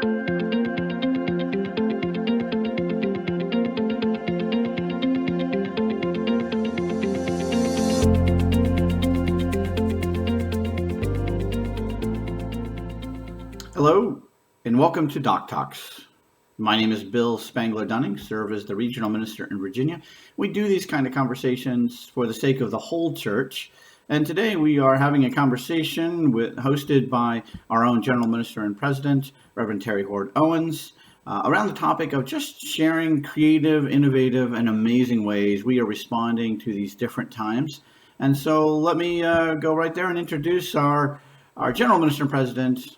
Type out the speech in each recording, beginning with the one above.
Hello, and welcome to Doc Talks. My name is Bill Spangler-Dunning, serve as the Regional Minister in Virginia. We do these kind of conversations for the sake of the whole church. And today we are having a conversation hosted by our own General Minister and President, Reverend Terri Hord Owens, around the topic of just sharing creative, innovative, and amazing ways we are responding to these different times. And so let me go right there and introduce our General Minister and President,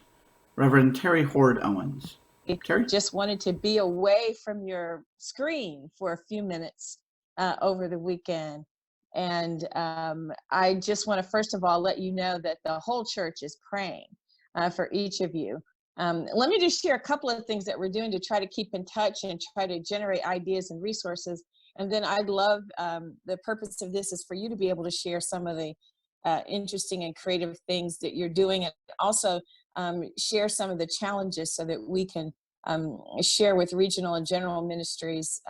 Reverend Terri Hord Owens. Terri? Just wanted to be away from your screen for a few minutes over the weekend. And I just want to, first of all, let you know that the whole church is praying for each of you. Let me just share a couple of things that we're doing to try to keep in touch and try to generate ideas and resources. And then I'd love, the purpose of this is for you to be able to share some of the interesting and creative things that you're doing, and also share some of the challenges so that we can share with regional and general ministries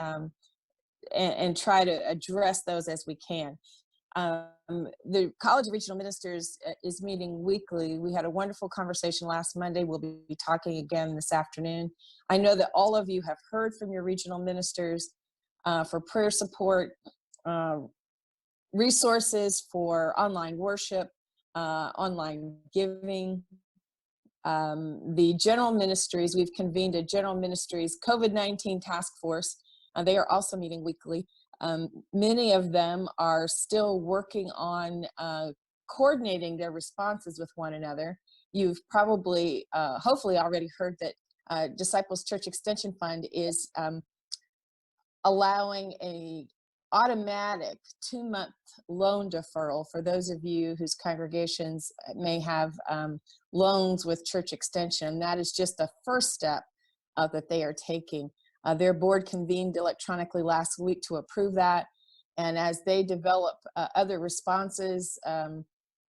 and try to address those as we can. The College of Regional Ministers is meeting weekly. We had a wonderful conversation last Monday. We'll be talking again this afternoon. I know that all of you have heard from your regional ministers for prayer support, resources for online worship, online giving. The general ministries, we've convened a general ministries COVID-19 task force. They are also meeting weekly. Many of them are still working on coordinating their responses with one another. You've probably, hopefully already heard that Disciples Church Extension Fund is allowing a automatic 2-month loan deferral for those of you whose congregations may have loans with church extension. That is just the first step that they are taking. Their board convened electronically last week to approve that. And as they develop other responses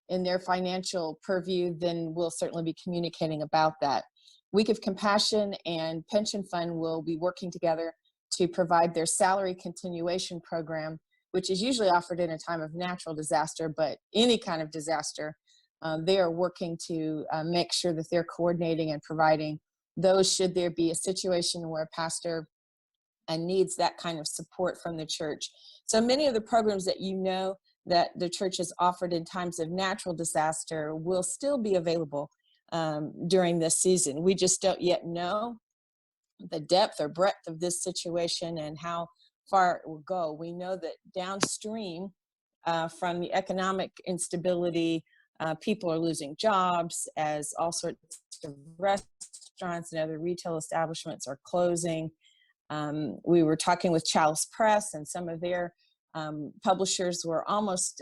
in their financial purview, then we'll certainly be communicating about that. Week of Compassion and Pension Fund will be working together to provide their salary continuation program, which is usually offered in a time of natural disaster, but any kind of disaster, they are working to make sure that they're coordinating and providing those should there be a situation where a pastor needs that kind of support from the church. So many of the programs that you know that the church has offered in times of natural disaster will still be available during this season. We just don't yet know the depth or breadth of this situation and how far it will go. We know that downstream from the economic instability, people are losing jobs as all sorts of restaurants and other retail establishments are closing. We were talking with Chalice Press, and some of their publishers were almost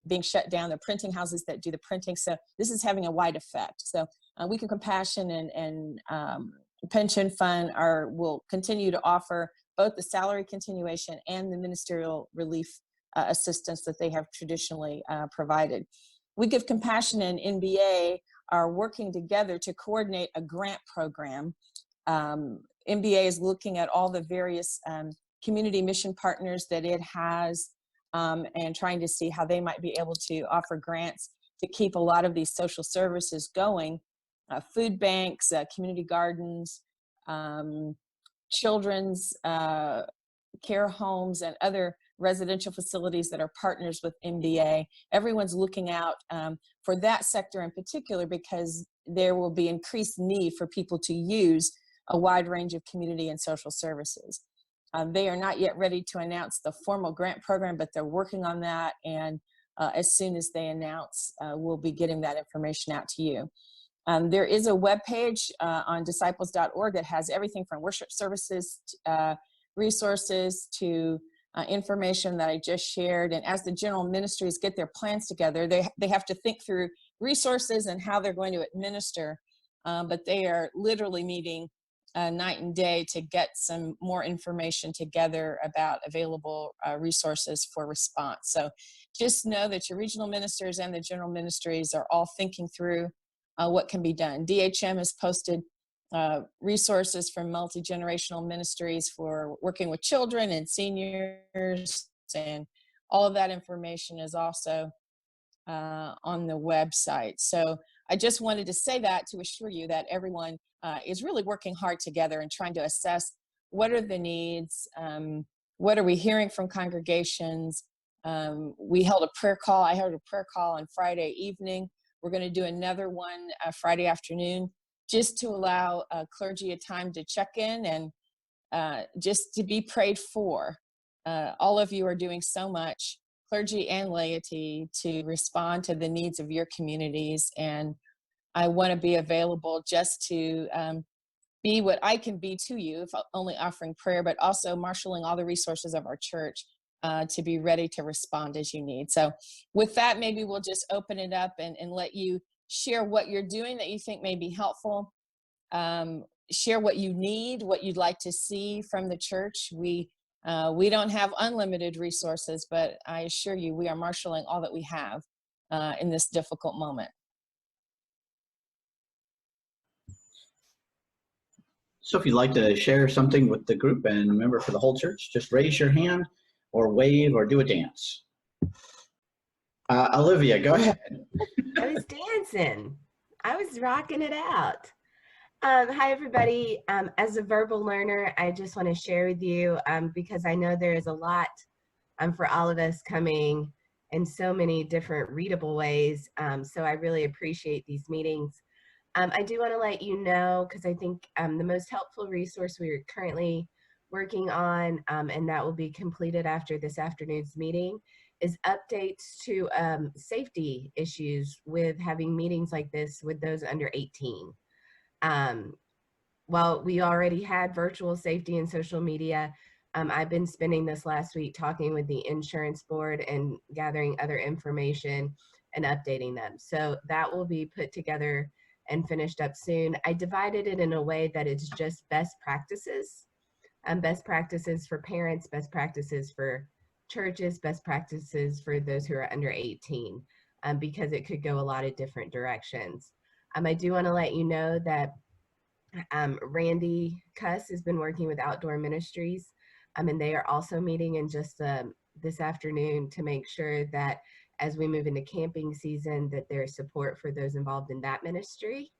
being shut down, the printing houses that do the printing. So this is having a wide effect. So Week of Compassion and Pension Fund will continue to offer both the salary continuation and the ministerial relief assistance that they have traditionally provided. Week of Compassion and NBA are working together to coordinate a grant program. NBA is looking at all the various community mission partners that it has and trying to see how they might be able to offer grants to keep a lot of these social services going. Food banks, community gardens, children's care homes, and other residential facilities that are partners with MBA. Everyone's looking out for that sector in particular because there will be increased need for people to use a wide range of community and social services. They are not yet ready to announce the formal grant program, but they're working on that. And as soon as they announce, we'll be getting that information out to you. There is a webpage on disciples.org that has everything from worship services, resources to information that I just shared. And as the general ministries get their plans together, they have to think through resources and how they're going to administer. But they are literally meeting night and day to get some more information together about available resources for response. So just know that your regional ministers and the general ministries are all thinking through what can be done. DHM has posted resources from multi-generational ministries for working with children and seniors, and all of that information is also on the website. So I just wanted to say that to assure you that everyone is really working hard together and trying to assess what are the needs, what are we hearing from congregations. We held a prayer call. I held a prayer call on Friday evening. We're going to do another one Friday afternoon, just to allow clergy a time to check in and just to be prayed for. All of you are doing so much, clergy and laity, to respond to the needs of your communities. And I want to be available just to be what I can be to you, if only offering prayer, but also marshaling all the resources of our church to be ready to respond as you need. So with that, maybe we'll just open it up and let you share what you're doing that you think may be helpful. Share what you need, what you'd like to see from the church. We don't have unlimited resources, but I assure you we are marshaling all that we have in this difficult moment. So if you'd like to share something with the group, and remember, for the whole church, just raise your hand or wave or do a dance. Olivia, go ahead. I was dancing. I was rocking it out. Hi, everybody. As a verbal learner, I just want to share with you, because I know there is a lot for all of us coming in so many different readable ways. So I really appreciate these meetings. I do want to let you know, because I think the most helpful resource we are currently working on, and that will be completed after this afternoon's meeting, is updates to safety issues with having meetings like this with those under 18. While we already had virtual safety and social media, I've been spending this last week talking with the insurance board and gathering other information and updating them. So that will be put together and finished up soon. I divided it in a way that it's just best practices, best practices for parents, best practices for churches, best practices for those who are under 18, because it could go a lot of different directions. I do want to let you know that Randy Cuss has been working with Outdoor Ministries, and they are also meeting in just this afternoon to make sure that as we move into camping season, that there's support for those involved in that ministry.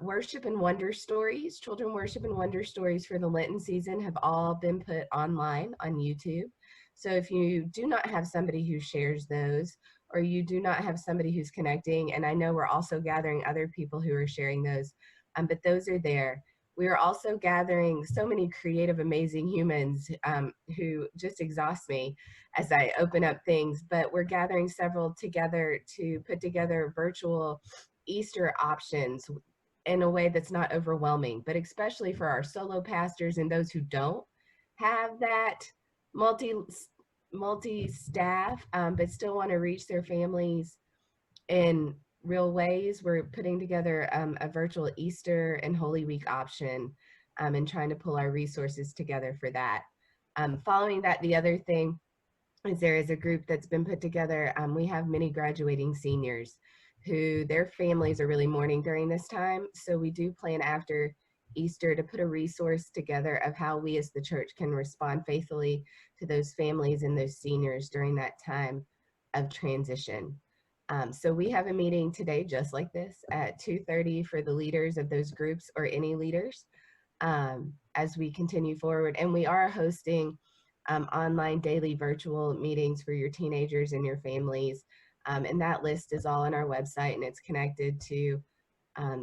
Worship and Wonder Stories, Children Worship and Wonder Stories for the Lenten season have all been put online on YouTube. So if you do not have somebody who shares those, or you do not have somebody who's connecting, and I know we're also gathering other people who are sharing those, but those are there. We are also gathering so many creative, amazing humans who just exhaust me as I open up things, but we're gathering several together to put together virtual Easter options in a way that's not overwhelming, but especially for our solo pastors and those who don't have that multi-staff, but still want to reach their families in real ways. We're putting together a virtual Easter and Holy Week option, and trying to pull our resources together for that. Following that, the other thing is there is a group that's been put together. We have many graduating seniors who their families are really mourning during this time. So we do plan after Easter to put a resource together of how we as the church can respond faithfully to those families and those seniors during that time of transition. So we have a meeting today just like this at 2:30 for the leaders of those groups, or any leaders, as we continue forward. And we are hosting online daily virtual meetings for your teenagers and your families. And that list is all on our website, and it's connected to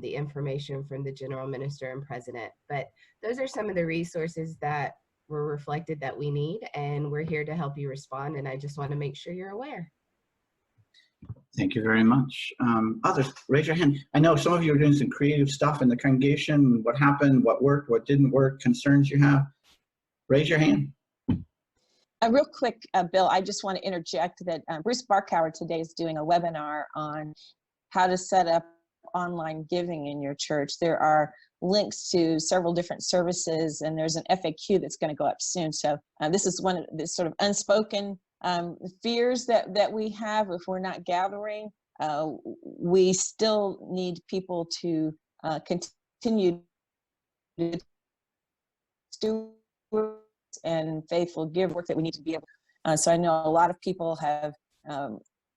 the information from the general minister and president. But those are some of the resources that were reflected that we need, and we're here to help you respond. And I just want to make sure you're aware. Thank you very much. Others, raise your hand. I know some of you are doing some creative stuff in the congregation. What happened, what worked, what didn't work, concerns you have. Raise your hand. Real quick, Bill, I just want to interject that Bruce Barkauer today is doing a webinar on how to set up online giving in your church. There are links to several different services, and there's an FAQ that's going to go up soon. So this is one of the sort of unspoken fears that we have if we're not gathering. We still need people to continue stewards and faithful give work that we need to be able. So I know a lot of people have,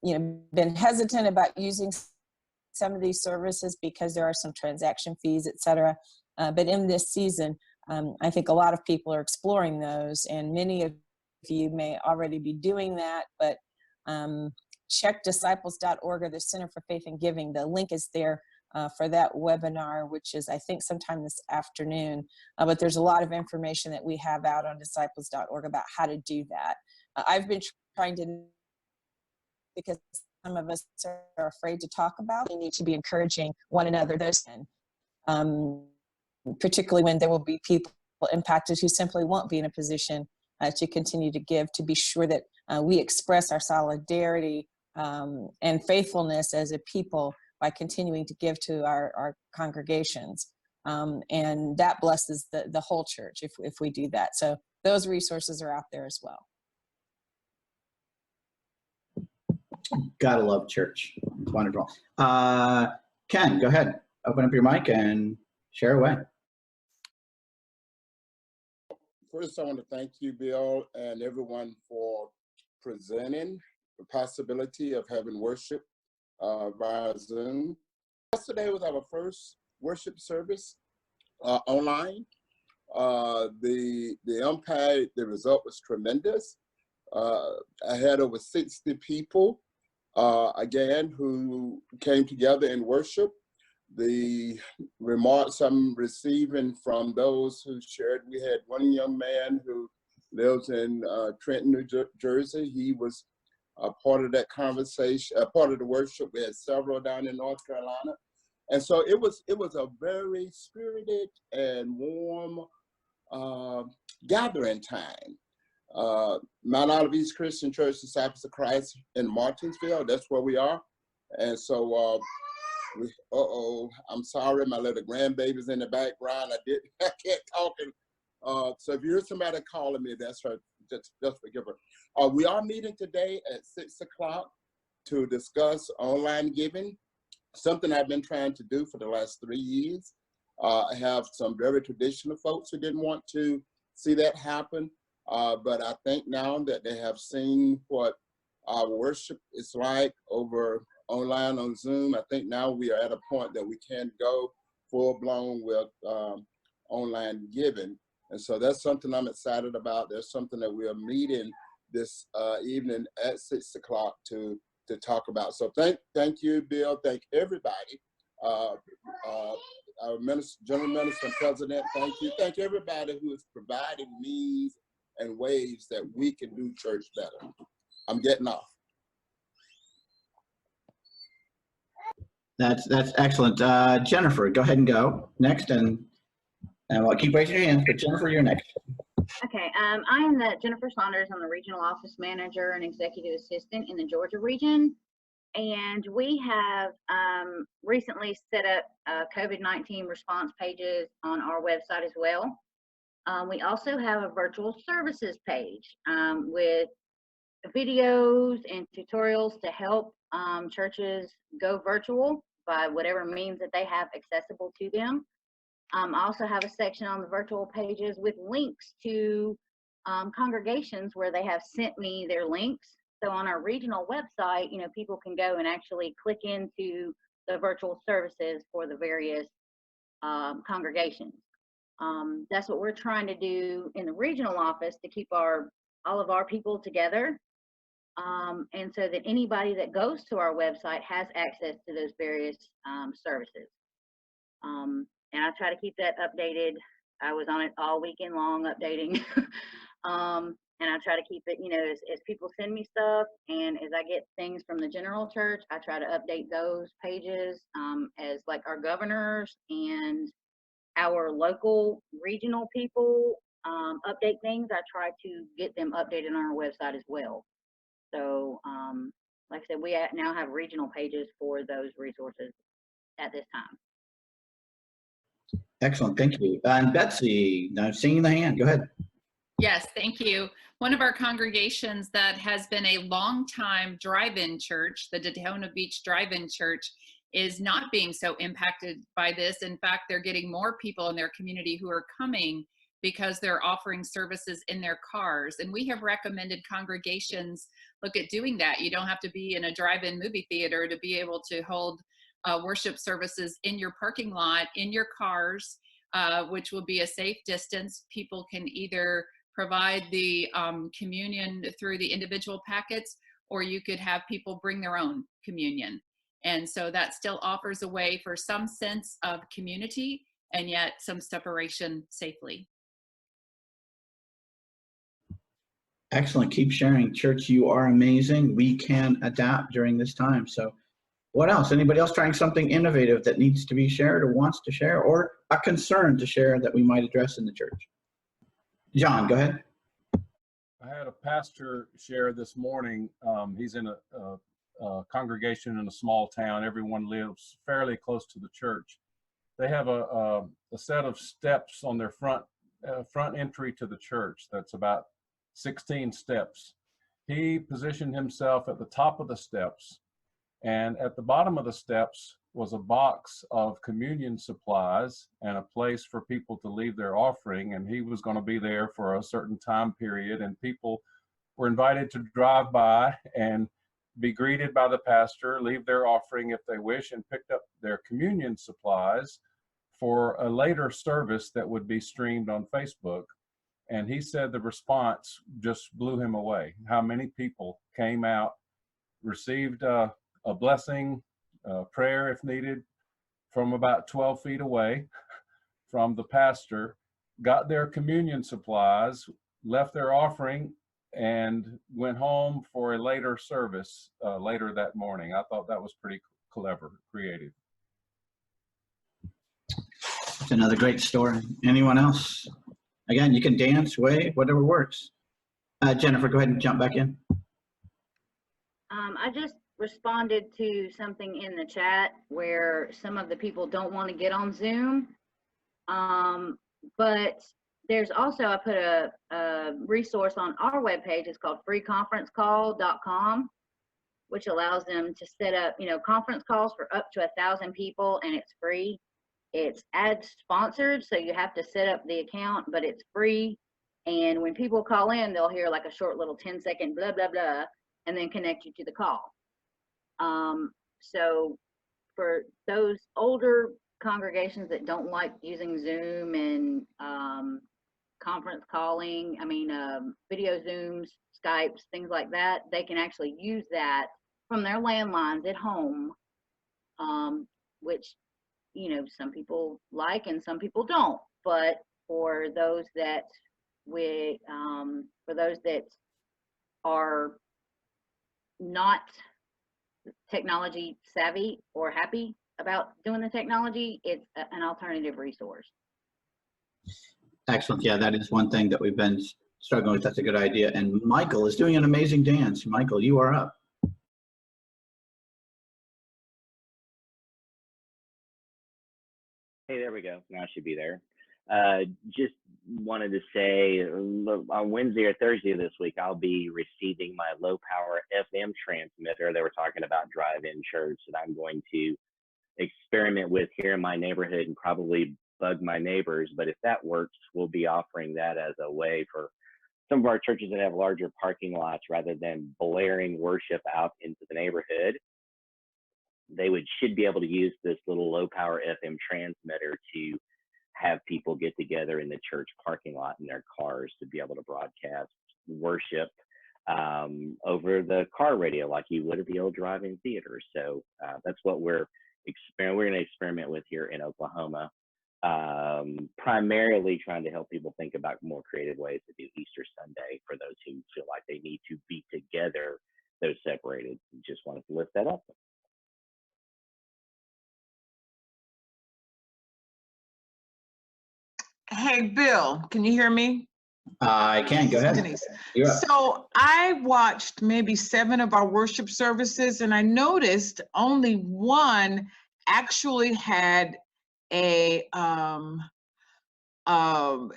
been hesitant about using some of these services because there are some transaction fees, et cetera. But in this season, I think a lot of people are exploring those, and many of you may already be doing that, but check disciples.org or the Center for Faith and Giving. The link is there for that webinar, which is, I think, sometime this afternoon. But there's a lot of information that we have out on disciples.org about how to do that. I've been trying to, because some of us are afraid to talk about, we need to be encouraging one another, particularly when there will be people impacted who simply won't be in a position to continue to give, to be sure that we express our solidarity and faithfulness as a people by continuing to give to our congregations. And that blesses the whole church if we do that. So those resources are out there as well. Gotta love church. It's wonderful. Ken, go ahead. Open up your mic and share away. First, I want to thank you, Bill, and everyone for presenting the possibility of having worship via Zoom. Yesterday was our first worship service online. The impact, the result was tremendous. I had over 60 people, again, who came together in worship. The remarks I'm receiving from those who shared, we had one young man who lives in Trenton, New Jersey. He was a part of that conversation, a part of the worship. We had several down in North Carolina. And so it was a very spirited and warm gathering time. Mount Olive East Christian Church, Disciples of Christ in Martinsville, that's where we are. And so, I'm sorry, my little grandbaby's in the background. I can't talk. So if you hear somebody calling me, that's her, just forgive her. We are meeting today at 6 o'clock to discuss online giving, something I've been trying to do for the last 3 years. I have some very traditional folks who didn't want to see that happen. But I think now that they have seen what our worship is like over online on Zoom, I think now we are at a point that we can go full blown with online giving. And so that's something I'm excited about. There's something that we are meeting this evening at 6 o'clock to talk about. So thank you, Bill. Thank everybody. Our General Minister and President, thank you. Thank everybody who is providing means and ways that we can do church better. I'm getting off. That's excellent. Jennifer, go ahead and go next, and well, keep raising your hands, but Jennifer, you're next. Okay, I am Jennifer Saunders. I'm the Regional Office Manager and Executive Assistant in the Georgia region. And we have recently set up COVID-19 response pages on our website as well. We also have a virtual services page with videos and tutorials to help churches go virtual by whatever means that they have accessible to them. I also have a section on the virtual pages with links to congregations where they have sent me their links. So on our regional website, people can go and actually click into the virtual services for the various congregations. That's what we're trying to do in the regional office to keep all of our people together. And so that anybody that goes to our website has access to those various services. And I try to keep that updated. I was on it all weekend long updating. And I try to keep it, as people send me stuff and as I get things from the general church, I try to update those pages as like our governors and our local regional people update things. I try to get them updated on our website as well. So like I said, we now have regional pages for those resources at this time. Excellent, thank you. And Betsy, now seeing the hand, go ahead. Yes, thank you. One of our congregations that has been a long-time drive-in church, the Daytona Beach Drive-In Church, is not being so impacted by this. In fact, they're getting more people in their community who are coming because they're offering services in their cars. And we have recommended congregations look at doing that. You don't have to be in a drive-in movie theater to be able to hold worship services in your parking lot, in your cars, which will be a safe distance. People can either provide the communion through the individual packets, or you could have people bring their own communion. And so that still offers a way for some sense of community and yet some separation safely. Excellent. Keep sharing. Church, you are amazing. We can adapt during this time. So what else? Anybody else trying something innovative that needs to be shared or wants to share, or a concern to share that we might address in the church? John, go ahead. I had a pastor share this morning. He's in a congregation in a small town. Everyone lives fairly close to the church. They have a set of steps on their front entry to the church that's about 16 steps. He positioned himself at the top of the steps, and at the bottom of the steps was a box of communion supplies and a place for people to leave their offering. And he was going to be there for a certain time period, and people were invited to drive by and be greeted by the pastor, leave their offering if they wish, and picked up their communion supplies for a later service that would be streamed on Facebook. And he said the response just blew him away. How many people came out, received a blessing, prayer if needed, from about 12 feet away from the pastor, got their communion supplies, left their offering, and went home for a later service later that morning. I thought that was pretty clever, creative. It's another great story. Anyone else? Again, you can dance, wave, whatever works. Jennifer, go ahead and jump back in. I just responded to something in the chat where some of the people don't want to get on Zoom. But there's also, I put a resource on our webpage. It's called freeconferencecall.com, which allows them to set up, conference calls for up to 1,000 people, and it's free. It's ad sponsored, so you have to set up the account, but it's free. And when people call in, they'll hear like a short little 10-second blah, blah, blah, and then connect you to the call. So for those older congregations that don't like using Zoom and conference calling, video Zooms, Skypes, things like that, they can actually use that from their landlines at home, which some people like and some people don't. But for those that are not technology savvy or happy about doing the technology, it's an alternative resource. Excellent. Yeah, that is one thing that we've been struggling with. That's a good idea. And Michael is doing an amazing dance. Michael, you are up. Hey, there we go. Now I should be there. Just wanted to say on Wednesday or Thursday of this week, I'll be receiving my low power FM transmitter. They were talking about drive-in church that I'm going to experiment with here in my neighborhood and probably bug my neighbors. But if that works, we'll be offering that as a way for some of our churches that have larger parking lots, rather than blaring worship out into the neighborhood. They should be able to use this little low power FM transmitter to have people get together in the church parking lot in their cars to be able to broadcast worship over the car radio like you would at the old drive-in theater. So that's what we're going to experiment with here in Oklahoma, primarily trying to help people think about more creative ways to do Easter Sunday for those who feel like they need to be together, those separated. Just wanted to lift that up. Hey, Bill, can you hear me? I can. Go ahead. Denise. So I watched maybe 7 of our worship services, and I noticed only one actually had a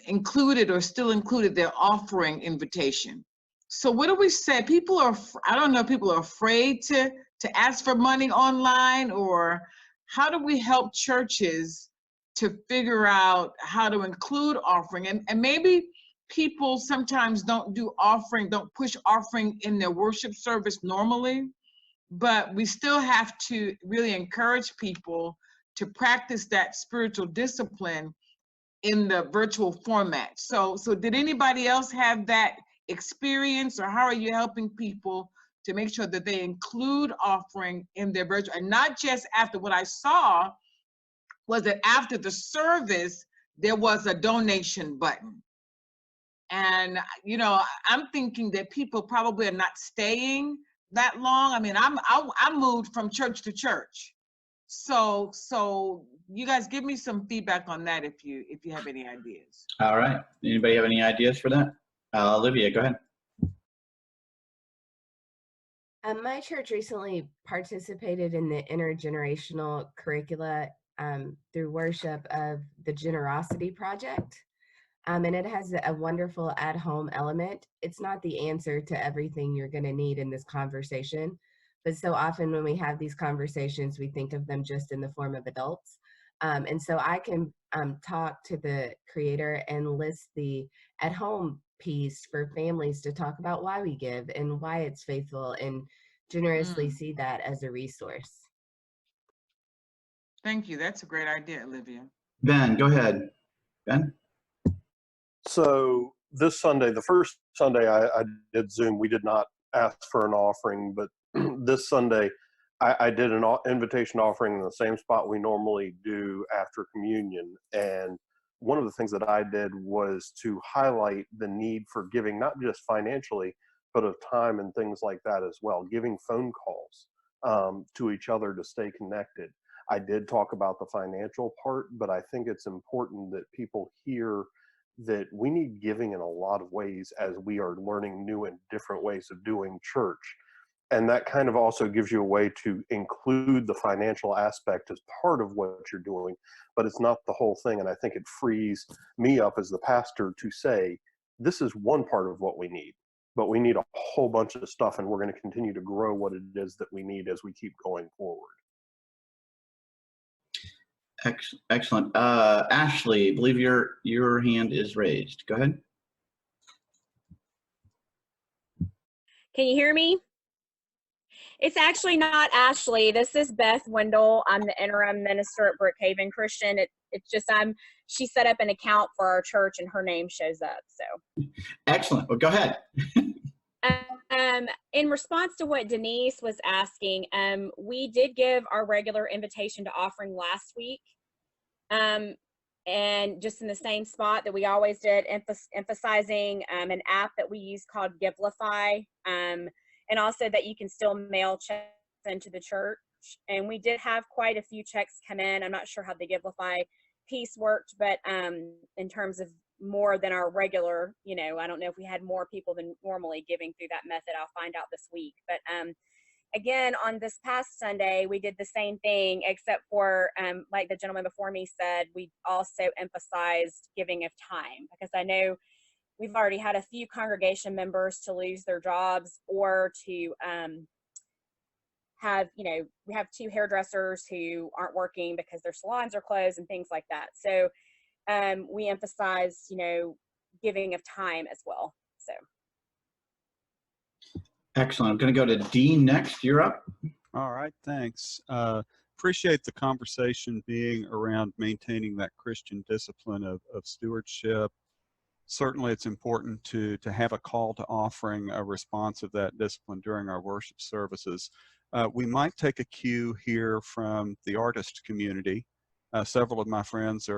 included or still included their offering invitation. So what do we say? People are, I don't know, people are afraid to ask for money online, or how do we help churches to figure out how to include offering? And maybe people sometimes don't push offering in their worship service normally, but we still have to really encourage people to practice that spiritual discipline in the virtual format. So did anybody else have that experience, or how are you helping people to make sure that they include offering in their virtual, and not just after? What I saw was that after the service, there was a donation button. And, you know, I'm thinking that people probably are not staying that long. I mean, I moved from church to church. So you guys give me some feedback on that if you have any ideas. All right. Anybody have any ideas for that? Olivia, go ahead. My church recently participated in the intergenerational curricula through worship of the Generosity Project. And it has a wonderful at-home element. It's not the answer to everything you're going to need in this conversation, but so often when we have these conversations, we think of them just in the form of adults. And so I can talk to the creator and list the at-home piece for families to talk about why we give and why it's faithful, and generously see that as a resource. Thank you. That's a great idea, Olivia. Ben, go ahead. Ben? So this Sunday, the first Sunday I did Zoom, we did not ask for an offering, but this Sunday I did an invitation offering in the same spot we normally do after communion. And one of the things that I did was to highlight the need for giving, not just financially, but of time and things like that as well, giving phone calls to each other to stay connected. I did talk about the financial part, but I think it's important that people hear that we need giving in a lot of ways as we are learning new and different ways of doing church. And that kind of also gives you a way to include the financial aspect as part of what you're doing, but it's not the whole thing. And I think it frees me up as the pastor to say, this is one part of what we need, but we need a whole bunch of stuff, and we're going to continue to grow what it is that we need as we keep going forward. Excellent. Ashley, I believe your hand is raised. Go ahead. Can you hear me? It's actually not Ashley. This is Beth Wendell. I'm the interim minister at Brookhaven Christian. It's just she set up an account for our church and her name shows up. So excellent. Well, go ahead. In response to what Denise was asking, we did give our regular invitation to offering last week, and just in the same spot that we always did, emphasizing an app that we use called Givelify, and also that you can still mail checks into the church. And we did have quite a few checks come in. I'm not sure how the Givelify piece worked, but in terms of more than our regular, I don't know if we had more people than normally giving through that method. I'll find out this week. But again, on this past Sunday, we did the same thing, except for, like the gentleman before me said, we also emphasized giving of time, because I know we've already had a few congregation members to lose their jobs, or to we have 2 hairdressers who aren't working because their salons are closed and things like that. So we emphasize, giving of time as well. So. Excellent. I'm going to go to Dean next. You're up. All right. Thanks. Appreciate the conversation being around maintaining that Christian discipline of stewardship. Certainly it's important to have a call to offering a response of that discipline during our worship services. We might take a cue here from the artist community. Several of my friends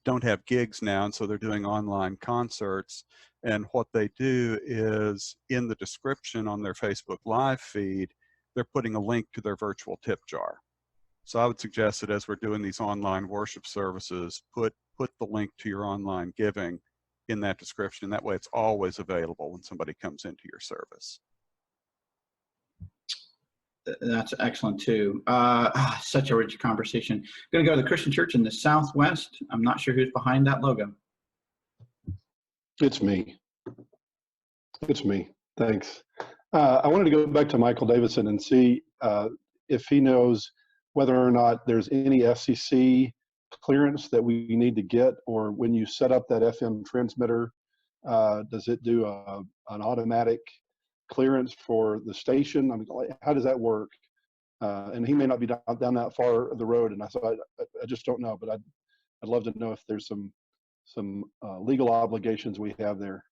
don't have gigs now, and so they're doing online concerts. And what they do is, in the description on their Facebook Live feed, they're putting a link to their virtual tip jar. So I would suggest that as we're doing these online worship services, put the link to your online giving in that description. That way it's always available when somebody comes into your service. That's excellent too. Such a rich conversation. I'm going to go to the Christian Church in the Southwest. I'm not sure who's behind that logo. It's me. It's me. Thanks. I wanted to go back to Michael Davison and see if he knows whether or not there's any FCC clearance that we need to get, or when you set up that FM transmitter, does it do an automatic clearance for the station? I mean, like, how does that work? And he may not be down that far the road, and so I just don't know. But I'd love to know if there's some legal obligations we have there.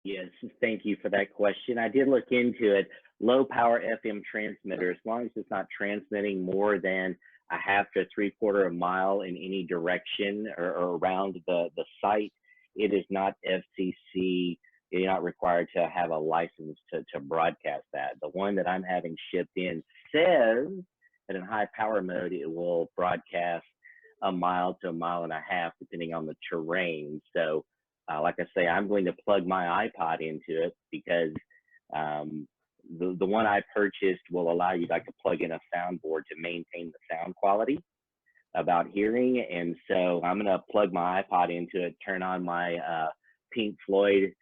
Yes, thank you for that question. I did look into it. Low power FM transmitter, as long as it's not transmitting more than a half to 3/4 mile in any direction or around the site, it is not FCC. You're not required to have a license to broadcast that. The one that I'm having shipped in says that in high power mode, it will broadcast a mile to a mile and a half, depending on the terrain. So like I say, I'm going to plug my iPod into it, because the one I purchased will allow you to plug in a soundboard to maintain the sound quality about hearing. And so I'm going to plug my iPod into it, turn on my Pink Floyd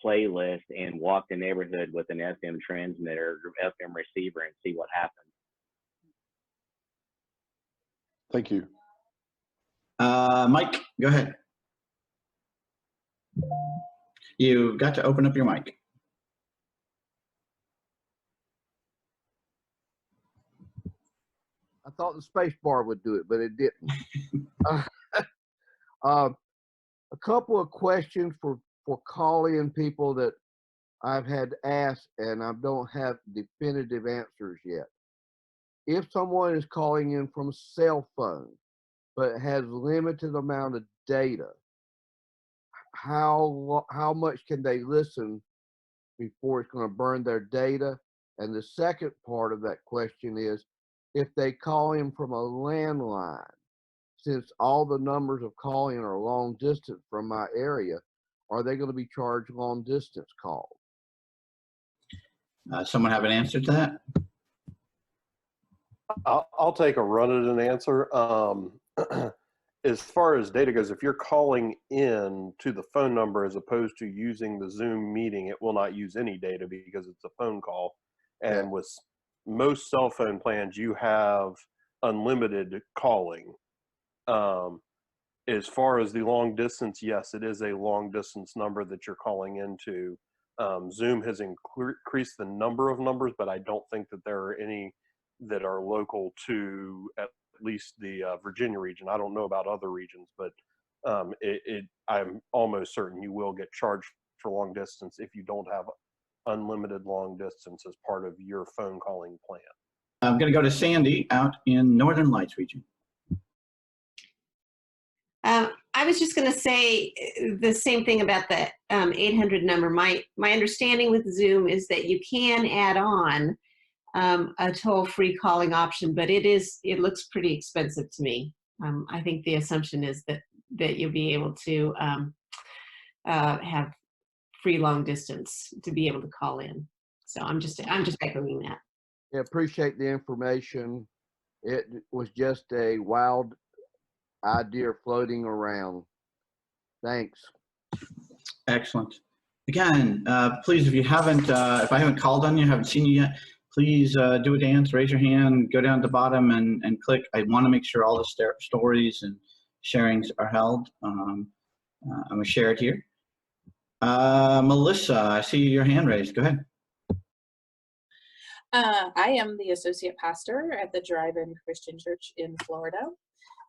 playlist, and walk the neighborhood with an FM transmitter or FM receiver and see what happens. Thank you. Mike, go ahead. You got to open up your mic. I thought the space bar would do it, but it didn't. A couple of questions for call-in people that I've had asked, and I don't have definitive answers yet. If someone is calling in from a cell phone, but has limited amount of data, how much can they listen before it's going to burn their data? And the second part of that question is, if they call in from a landline, since all the numbers of calling are long distance from my area, are they going to be charged long distance calls? Someone have an answer to that? I'll take a run at an answer. As far as data goes, if you're calling in to the phone number as opposed to using the Zoom meeting, it will not use any data because it's a phone call. And with most cell phone plans, you have unlimited calling. As far as the long distance, yes, it is a long distance number that you're calling into. Zoom has increased the number of numbers, but I don't think that there are any that are local to at least the Virginia region. I don't know about other regions, but I'm almost certain you will get charged for long distance if you don't have unlimited long distance as part of your phone calling plan. I'm going to go to Sandy out in Northern Lights region. I was just going to say the same thing about the 800 number. My understanding with Zoom is that you can add on a toll-free calling option, but it looks pretty expensive to me. I think the assumption is that you'll be able to have free long distance to be able to call in. So I'm just echoing that. Yeah, appreciate the information. It was just a wild idea floating around. Thanks. Excellent. Again, please, if I haven't called on you, haven't seen you yet, please do a dance, raise your hand, go down to the bottom and click. I want to make sure all the stories and sharings are held. I'm going to share it here. Melissa, I see your hand raised. Go ahead. I am the associate pastor at the Drive-In Christian Church in Florida.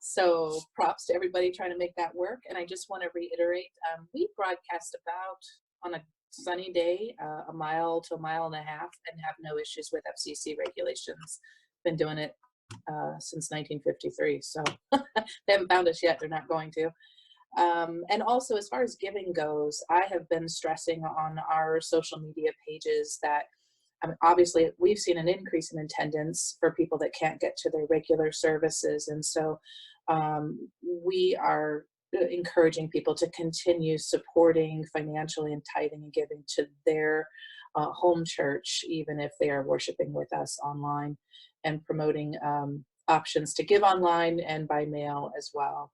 So props to everybody trying to make that work. And I just want to reiterate, we broadcast about, on a sunny day, a mile to a mile and a half, and have no issues with FCC regulations. Been doing it since 1953. So they haven't found us yet. They're not going to. And also, as far as giving goes, I have been stressing on our social media pages that obviously we've seen an increase in attendance for people that can't get to their regular services. And so we are encouraging people to continue supporting financially and tithing and giving to their home church, even if they are worshiping with us online, and promoting options to give online and by mail as well,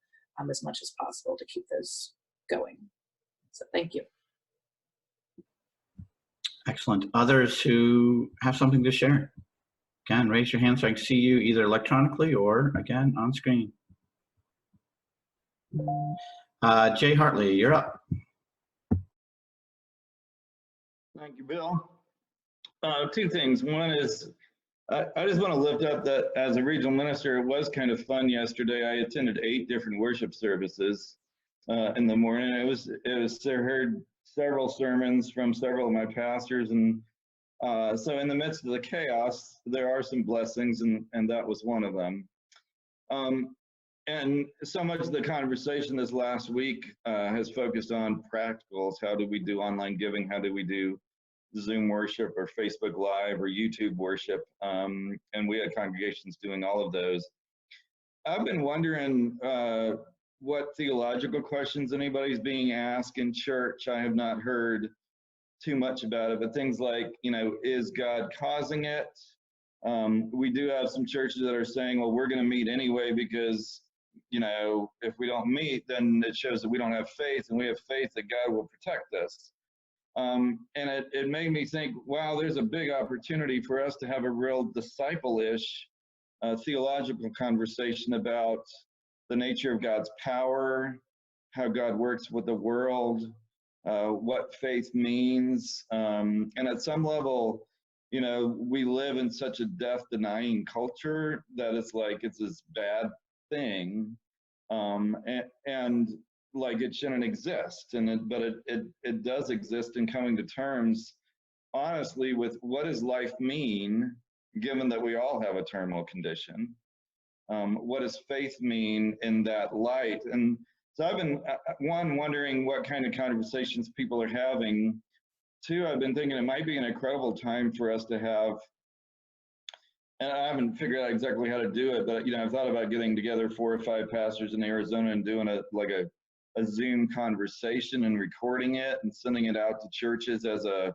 as much as possible to keep those going. So thank you. Excellent. Others who have something to share? Again, raise your hand so I can see you either electronically or, again, on screen. Jay Hartley, you're up. Thank you, Bill. Two things. One is I just want to lift up that as a regional minister, it was kind of fun yesterday. I attended 8 different worship services in the morning. I heard several sermons from several of my pastors, and so in the midst of the chaos, there are some blessings, and that was one of them. And so much of the conversation this last week has focused on practicals. How do we do online giving? How do we do Zoom worship or Facebook Live or YouTube worship? And we had congregations doing all of those. I've been wondering what theological questions anybody's being asked in church. I have not heard too much about it, but things like, is God causing it? We do have some churches that are saying, well, we're going to meet anyway because, if we don't meet, then it shows that we don't have faith, and we have faith that God will protect us. And it made me think, wow, there's a big opportunity for us to have a real disciple-ish theological conversation about the nature of God's power, how God works with the world, what faith means. And at some level, we live in such a death-denying culture that it's like it's this bad thing, and like it shouldn't exist. But it does exist in coming to terms, honestly, with what does life mean, given that we all have a terminal condition. What does faith mean in that light? And so I've been, wondering what kind of conversations people are having. 2, I've been thinking it might be an incredible time for us to have, and I haven't figured out exactly how to do it, but I've thought about getting together 4 or 5 pastors in Arizona and doing a Zoom conversation and recording it and sending it out to churches as a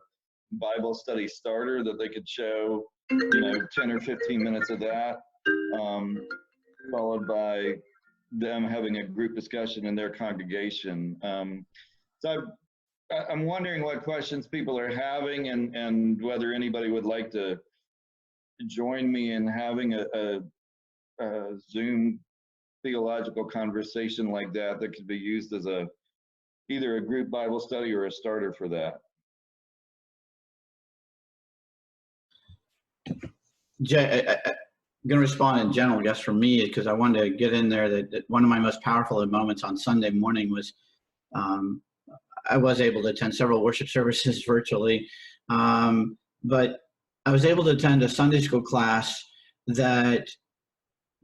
Bible study starter that they could show, 10 or 15 minutes of that, followed by them having a group discussion in their congregation. So I'm wondering what questions people are having, and whether anybody would like to join me in having a Zoom theological conversation like that could be used as either a group Bible study or a starter for that. Jay, I'm going to respond in general, I guess, for me, because I wanted to get in there that one of my most powerful moments on Sunday morning was I was able to attend several worship services virtually, but I was able to attend a Sunday school class that,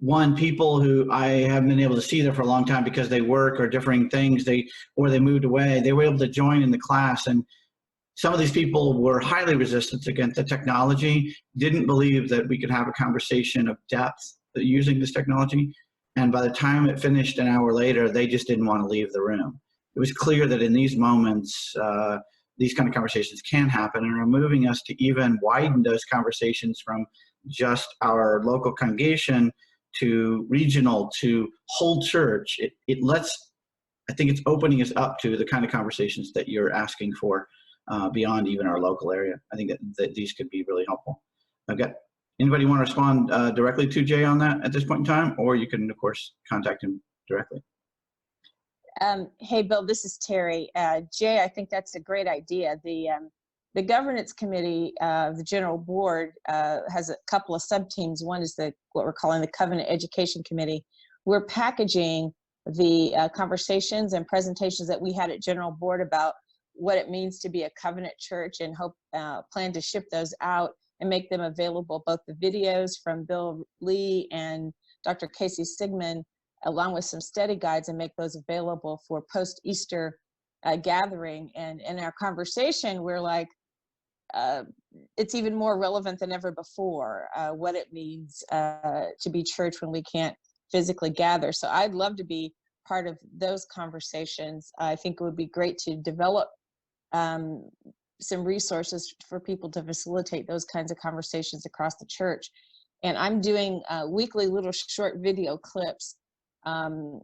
one, people who I haven't been able to see there for a long time because they work or differing things, or they moved away, they were able to join in the class. And some of these people were highly resistant against the technology, didn't believe that we could have a conversation of depth using this technology. And by the time it finished an hour later, they just didn't want to leave the room. It was clear that in these moments, these kind of conversations can happen, and are moving us to even widen those conversations from just our local congregation to regional to whole church. I think it's opening us up to the kind of conversations that you're asking for beyond even our local area. I think that these could be really helpful. Okay. Anybody want to respond directly to Jay on that at this point in time? Or you can, of course, contact him directly. Hey, Bill, this is Terri. Jay, I think that's a great idea. The governance committee of the general board has a couple of sub-teams. One is what we're calling the Covenant Education Committee. We're packaging the conversations and presentations that we had at general board about what it means to be a covenant church, and plan to ship those out and make them available, both the videos from Bill Lee and Dr. Casey Sigmund, along with some study guides, and make those available for post-Easter gathering. And in our conversation, we're like, it's even more relevant than ever before, what it means to be church when we can't physically gather. So I'd love to be part of those conversations. I think it would be great to develop some resources for people to facilitate those kinds of conversations across the church. And I'm doing weekly little short video clips, and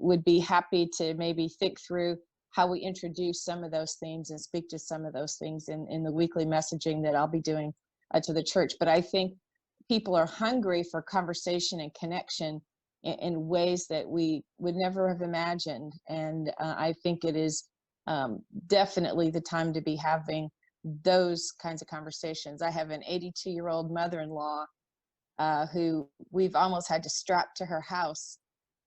would be happy to maybe think through how we introduce some of those themes and speak to some of those things in the weekly messaging that I'll be doing to the church. But I think people are hungry for conversation and connection in ways that we would never have imagined. And I think it is definitely the time to be having those kinds of conversations. I have an 82-year-old mother-in-law who we've almost had to strap to her house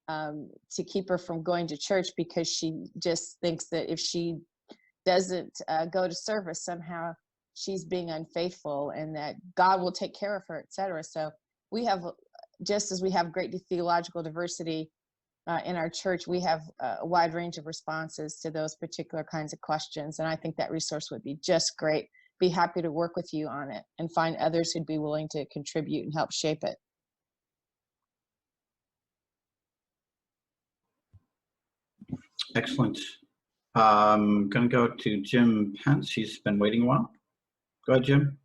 to keep her from going to church, because she just thinks that if she doesn't go to service, somehow she's being unfaithful, and that God will take care of her, etc. So we have, just as we have great theological diversity in our church, we have a wide range of responses to those particular kinds of questions. And I think that resource would be just great. Be happy to work with you on it and find others who'd be willing to contribute and help shape it. Excellent. I'm going to go to Jim Pence. He's been waiting a while. Go ahead, Jim.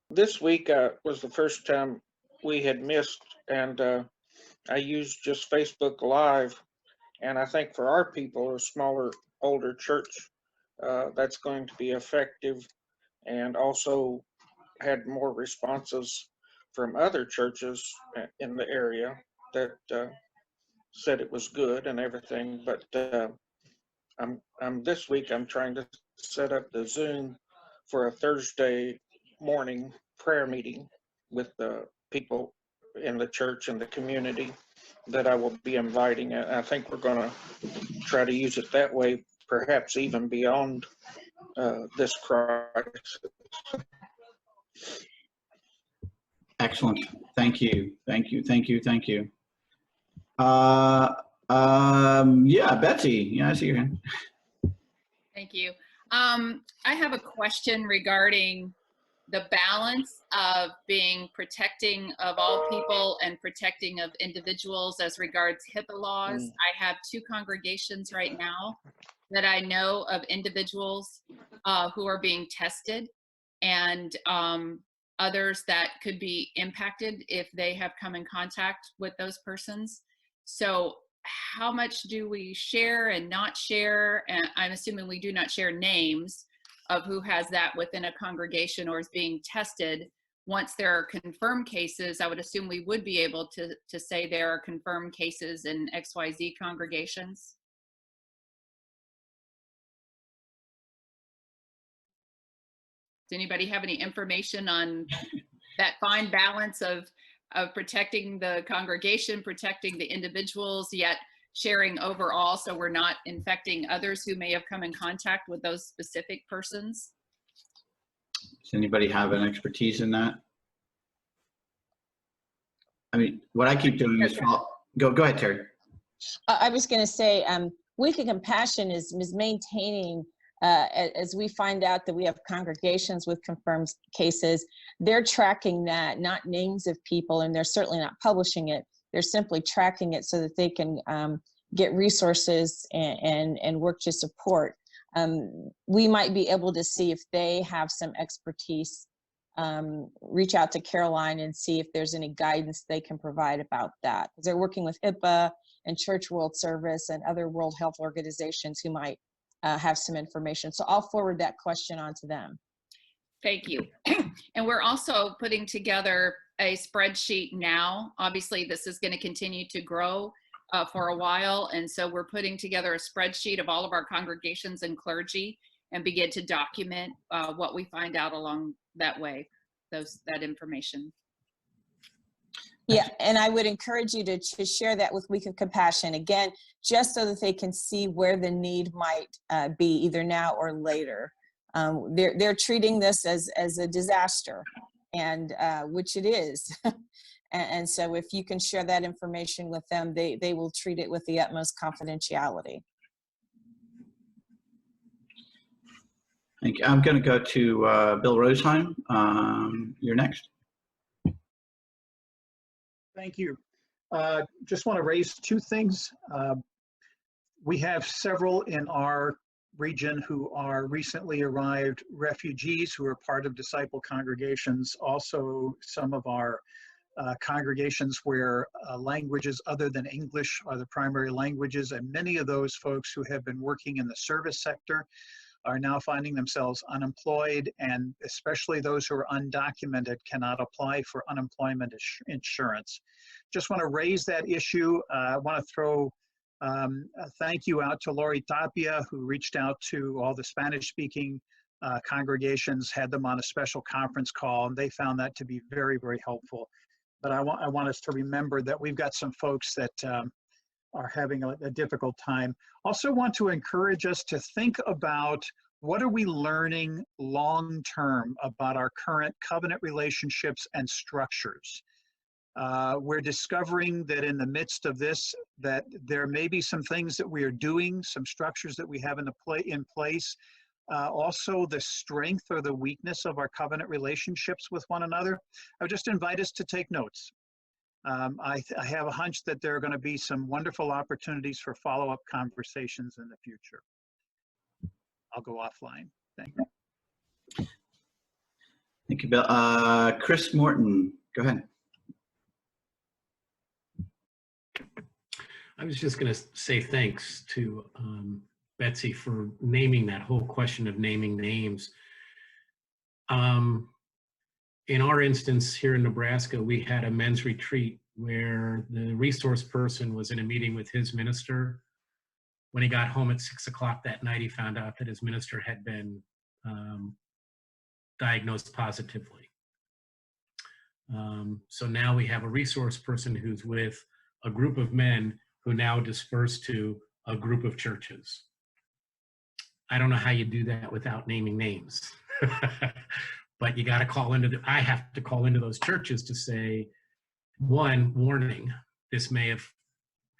This week was the first time we had missed, and I used just Facebook Live. And I think for our people, a smaller, older church, that's going to be effective, and also had more responses from other churches in the area that said it was good and everything. But this week I'm trying to set up the Zoom for a Thursday morning prayer meeting with the people in the church and the community that I will be inviting. I think we're going to try to use it that way, perhaps even beyond this crisis. Excellent. Thank you. Thank you. Thank you. Thank you. Yeah, Betsy. Yeah, I see your hand. Thank you. I have a question regarding the balance of being protecting of all people and protecting of individuals as regards HIPAA laws. I have 2 congregations right now that I know of individuals who are being tested, and others that could be impacted if they have come in contact with those persons. So how much do we share and not share? And I'm assuming we do not share names of who has that within a congregation or is being tested. Once there are confirmed cases, I would assume we would be able to say there are confirmed cases in XYZ congregations. Does anybody have any information on that fine balance of protecting the congregation, protecting the individuals, yet sharing overall so we're not infecting others who may have come in contact with those specific persons? Does anybody have an expertise in that? I mean, what I keep doing is go ahead, Terry. I was going to say, Week of Compassion is maintaining, as we find out that we have congregations with confirmed cases, they're tracking that, not names of people, and they're certainly not publishing it. They're simply tracking it so that they can get resources and work to support. We might be able to see if they have some expertise, reach out to Caroline and see if there's any guidance they can provide about that. Because they're working with HIPAA and Church World Service and other World Health Organizations who might have some information. So I'll forward that question on to them. Thank you. And we're also putting together a spreadsheet now. Obviously, this is going to continue to grow for a while. And so we're putting together a spreadsheet of all of our congregations and clergy and begin to document what we find out along that way, that information. Yeah, and I would encourage you to share that with Week of Compassion, again, just so that they can see where the need might be either now or later. They're treating this as a disaster, and which it is. And so if you can share that information with them, they will treat it with the utmost confidentiality. Thank you. I'm going to go to Bill Rosheim. You're next. Thank you. Just want to raise 2 things. We have several in our region who are recently arrived refugees who are part of disciple congregations. Also, some of our congregations where languages other than English are the primary languages, and many of those folks who have been working in the service sector are now finding themselves unemployed, and especially those who are undocumented cannot apply for unemployment insurance. Just want to raise that issue. I want to throw a thank you out to Lori Tapia, who reached out to all the Spanish-speaking congregations, had them on a special conference call, and they found that to be very, very helpful. But I want us to remember that we've got some folks that are having a difficult time. Also want to encourage us to think about what are we learning long-term about our current covenant relationships and structures. We're discovering that in the midst of this, that there may be some things that we are doing, some structures that we have in place. Also the strength or the weakness of our covenant relationships with one another. I would just invite us to take notes. I have a hunch that there are going to be some wonderful opportunities for follow-up conversations in the future. I'll go offline. Thank you. Thank you, Bill. Chris Morton, go ahead. I was just going to say thanks to Betsy for naming that whole question of naming names. In our instance here in Nebraska, we had a men's retreat where the resource person was in a meeting with his minister. When he got home at 6 o'clock that night, he found out that his minister had been diagnosed positively. So now we have a resource person who's with a group of men who now disperse to a group of churches. I don't know how you do that without naming names. But you got to call into I have to call into those churches to say, one, warning, this may have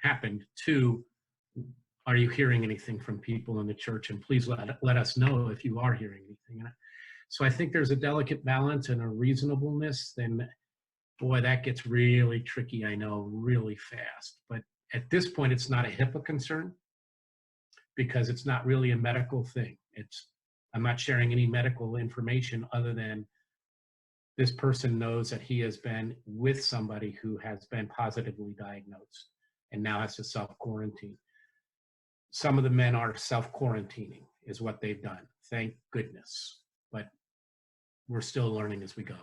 happened. Two, are you hearing anything from people in the church? And please let us know if you are hearing anything. So I think there's a delicate balance and a reasonableness. Then, boy, that gets really tricky, I know, really fast. But at this point, it's not a HIPAA concern because it's not really a medical thing. I'm not sharing any medical information other than this person knows that he has been with somebody who has been positively diagnosed and now has to self-quarantine. Some of the men are self-quarantining is what they've done. Thank goodness. But we're still learning as we go.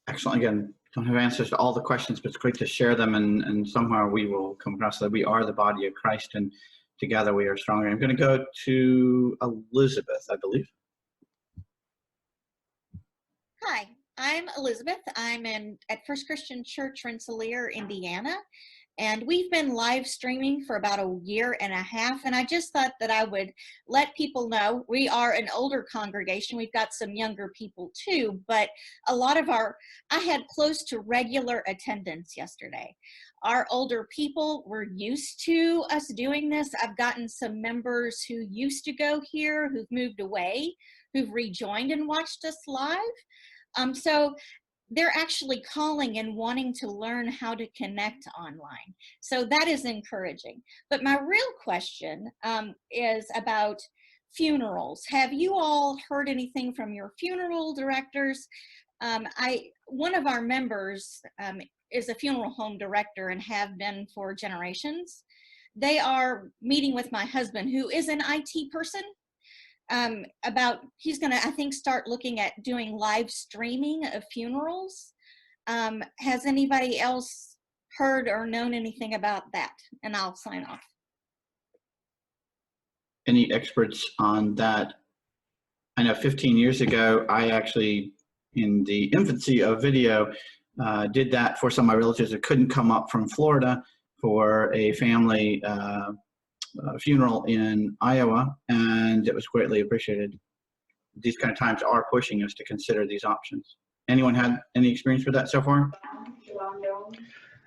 Excellent. Again, don't have answers to all the questions, but it's great to share them, and somehow we will come across that we are the body of Christ, and together we are stronger. I'm going to go to Elizabeth, I believe. Hi, I'm Elizabeth. I'm at First Christian Church, Rensselaer, Indiana. And we've been live streaming for about a year and a half. And I just thought that I would let people know we are an older congregation. We've got some younger people too, but a lot of I had close to regular attendance yesterday. Our older people were used to us doing this. I've gotten some members who used to go here, who've moved away, who've rejoined and watched us live. So they're actually calling and wanting to learn how to connect online. So that is encouraging. But my real question is about funerals. Have you all heard anything from your funeral directors? One of our members is a funeral home director and have been for generations. They are meeting with my husband, who is an IT person, he's gonna, I think, start looking at doing live streaming of funerals. Has anybody else heard or known anything about that? And I'll sign off. Any experts on that? I know 15 years ago, I actually, in the infancy of video, did that for some of my relatives that couldn't come up from Florida for a family funeral in Iowa, and it was greatly appreciated. These kind of times are pushing us to consider these options. Anyone had any experience with that so far?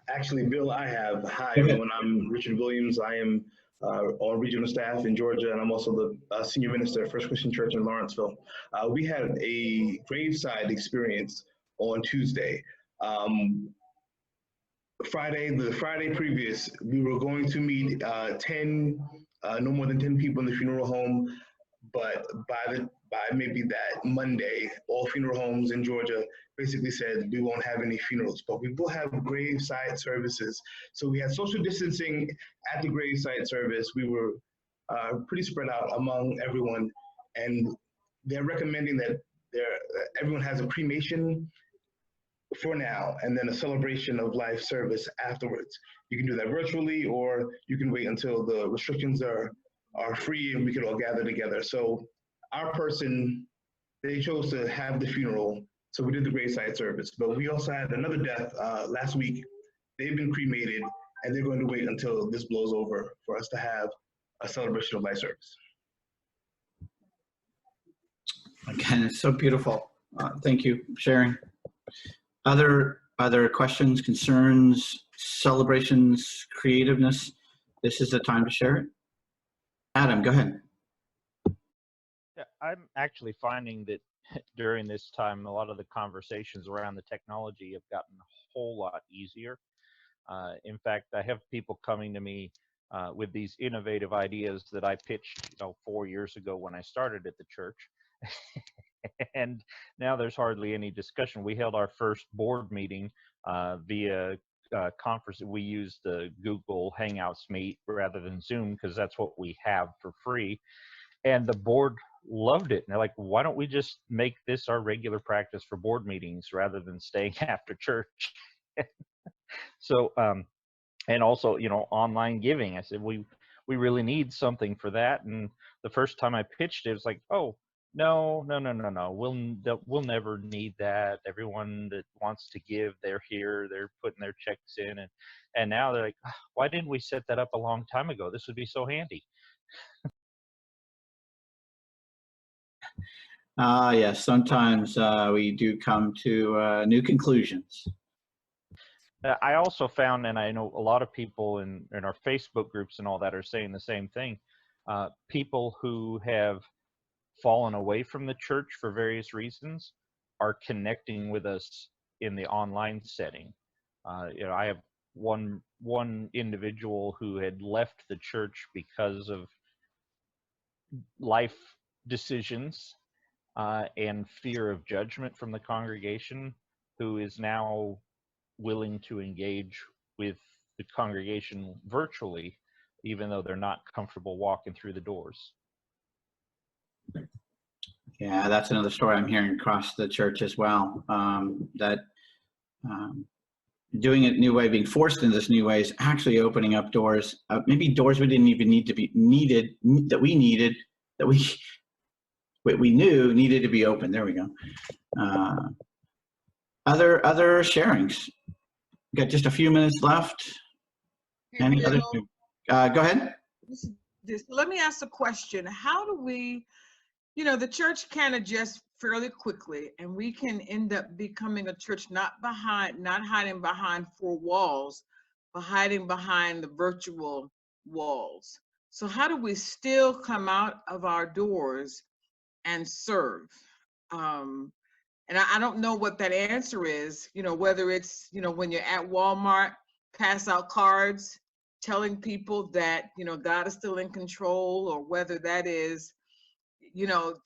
Actually, Bill, I have. Hi, everyone. I'm Richard Williams. I am on regional staff in Georgia, and I'm also the senior minister at First Christian Church in Lawrenceville. We had a graveside experience on Tuesday. The Friday previous, we were going to meet no more than 10 people in the funeral home. but by maybe that Monday, all funeral homes in Georgia basically said we won't have any funerals, but we will have graveside services. So we had social distancing at the graveside service. We were pretty spread out among everyone, and they're recommending that everyone has a cremation for now, and then a celebration of life service afterwards. You can do that virtually, or you can wait until the restrictions are free and we can all gather together. So our person, they chose to have the funeral, so we did the graveside service. But we also had another death last week. They've been cremated, and they're going to wait until this blows over for us to have a celebration of life service. Again, it's so beautiful. Thank you for sharing. Other questions, concerns, celebrations, creativeness? This is the time to share it. Adam, go ahead. Yeah, I'm actually finding that during this time, a lot of the conversations around the technology have gotten a whole lot easier. In fact, I have people coming to me with these innovative ideas that I pitched 4 years ago when I started at the church. And now there's hardly any discussion. We held our first board meeting via conference. We used the Google Hangouts Meet rather than Zoom because that's what we have for free. And the board loved it. And they're like, why don't we just make this our regular practice for board meetings rather than staying after church? So, and also, online giving. I said, we really need something for that. And the first time I pitched it, it was like, oh, no. We'll never need that. Everyone that wants to give, they're here. They're putting their checks in, and now they're like, why didn't we set that up a long time ago? This would be so handy. Yes, sometimes we do come to new conclusions. I also found, and I know a lot of people in our Facebook groups and all that are saying the same thing. People who have fallen away from the church for various reasons are connecting with us in the online setting. I have one individual who had left the church because of life decisions and fear of judgment from the congregation, who is now willing to engage with the congregation virtually, even though they're not comfortable walking through the doors. Yeah, that's another story I'm hearing across the church as well. Doing it new way, being forced into this new way, is actually opening up doors. Maybe doors we didn't even need to be needed, that we knew needed to be open. There we go. Other sharings. We've got just a few minutes left. Hey, Any Bill, other? Go ahead. Let me ask a question. How do we, the church can adjust fairly quickly, and we can end up becoming a church not hiding behind four walls, but hiding behind the virtual walls. So how do we still come out of our doors and serve? And I don't know what that answer is, whether it's, when you're at Walmart, pass out cards telling people that, God is still in control, or whether that is,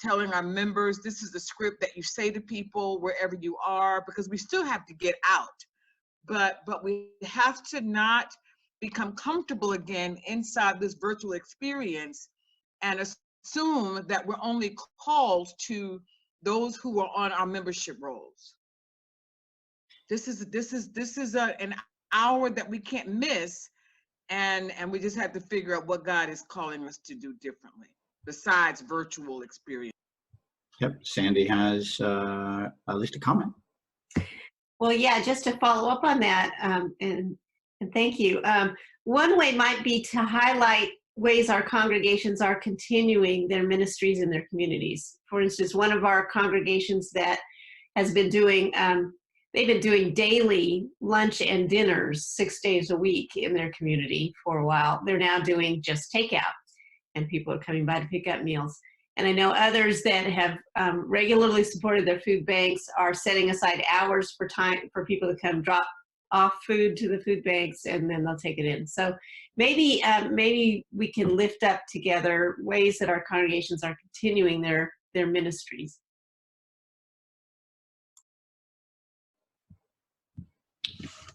telling our members, this is the script that you say to people wherever you are, because we still have to get out. But we have to not become comfortable again inside this virtual experience and assume that we're only called to those who are on our membership rolls. This is an hour that we can't miss, and we just have to figure out what God is calling us to do differently besides virtual experience. Yep, Sandy has at least a comment. Well, yeah, just to follow up on that, and thank you. One way might be to highlight ways our congregations are continuing their ministries in their communities. For instance, one of our congregations that has been doing, they've been doing daily lunch and dinners 6 days a week in their community for a while. They're now doing just takeout, and people are coming by to pick up meals. And I know others that have regularly supported their food banks are setting aside hours for time for people to come drop off food to the food banks, and then they'll take it in. So maybe we can lift up together ways that our congregations are continuing their ministries.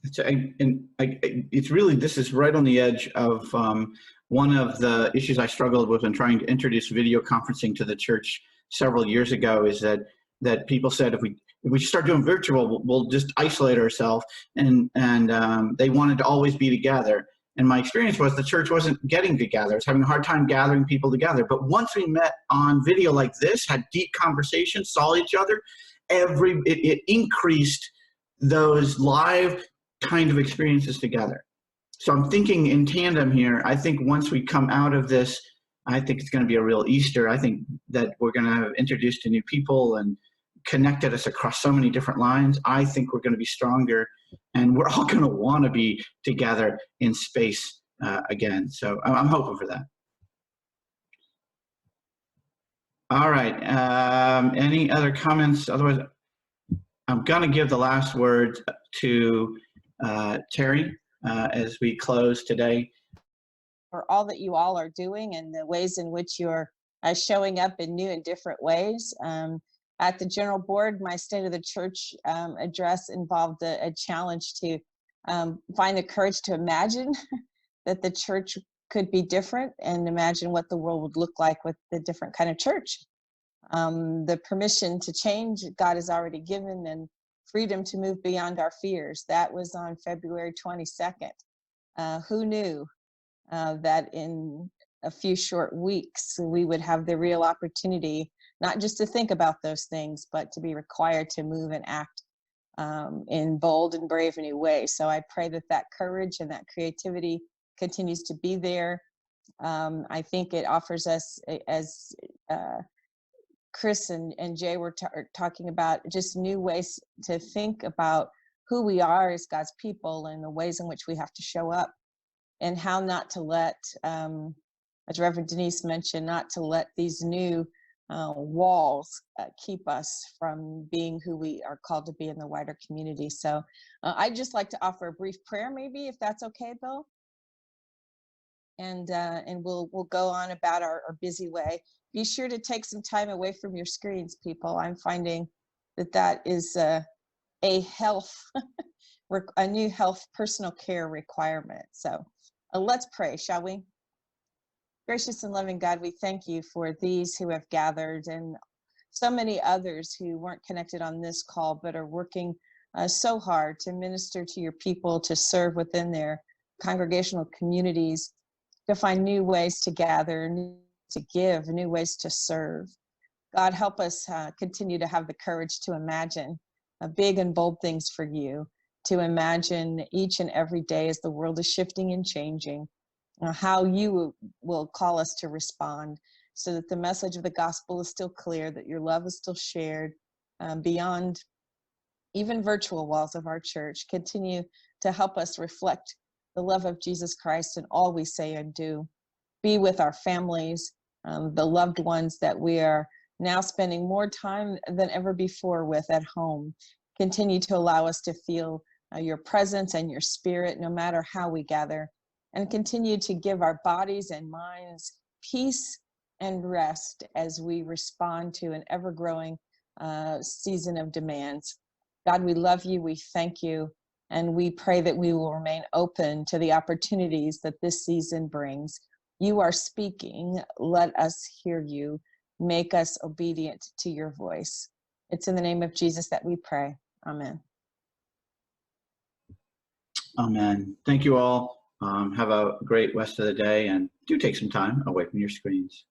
It's really, this is right on the edge of one of the issues I struggled with in trying to introduce video conferencing to the church several years ago, is that people said if we start doing virtual, we'll just isolate ourselves, and they wanted to always be together. And my experience was the church wasn't getting together. It's having a hard time gathering people together. But once we met on video like this, had deep conversations, saw each other, it increased those live kind of experiences together. So I'm thinking in tandem here. I think once we come out of this, I think it's going to be a real Easter. I think that we're going to have introduced to new people and connected us across so many different lines. I think we're going to be stronger, and we're all going to want to be together in space again. So I'm hoping for that. All right. Any other comments? Otherwise, I'm going to give the last word to Terri as we close today. For all that you all are doing and the ways in which you're showing up in new and different ways. At the General Board, my State of the Church address involved a challenge to find the courage to imagine that the church could be different and imagine what the world would look like with the different kind of church. The permission to change God has already given, and freedom to move beyond our fears. That was on February 22nd. Who knew that in a few short weeks we would have the real opportunity not just to think about those things, but to be required to move and act in bold and brave new ways. So I pray that that courage and that creativity continues to be there. I think it offers us, as Chris and Jay were talking about, just new ways to think about who we are as God's people and the ways in which we have to show up, and how not to let, as Reverend Denise mentioned, not to let these new walls keep us from being who we are called to be in the wider community. So I'd just like to offer a brief prayer, maybe, if that's okay, Bill. And we'll go on about our busy way. Be sure to take some time away from your screens, people. I'm finding that is a health, a new health personal care requirement. So let's pray, shall we? Gracious and loving God, we thank you for these who have gathered, and so many others who weren't connected on this call but are working so hard to minister to your people, to serve within their congregational communities, to find new ways to gather, to give, new ways to serve. God, help us continue to have the courage to imagine big and bold things for you, to imagine each and every day as the world is shifting and changing, how you will call us to respond, so that the message of the gospel is still clear, that your love is still shared beyond even virtual walls of our church. Continue to help us reflect the love of Jesus Christ in all we say and do. Be with our families, the loved ones that we are now spending more time than ever before with at home. Continue to allow us to feel your presence and your spirit no matter how we gather, and continue to give our bodies and minds peace and rest as we respond to an ever-growing season of demands. God, we love you, we thank you, and we pray that we will remain open to the opportunities that this season brings. You are speaking. Let us hear you. Make us obedient to your voice. It's in the name of Jesus that we pray. Amen. Amen. Thank you all. Have a great rest of the day, and do take some time away from your screens.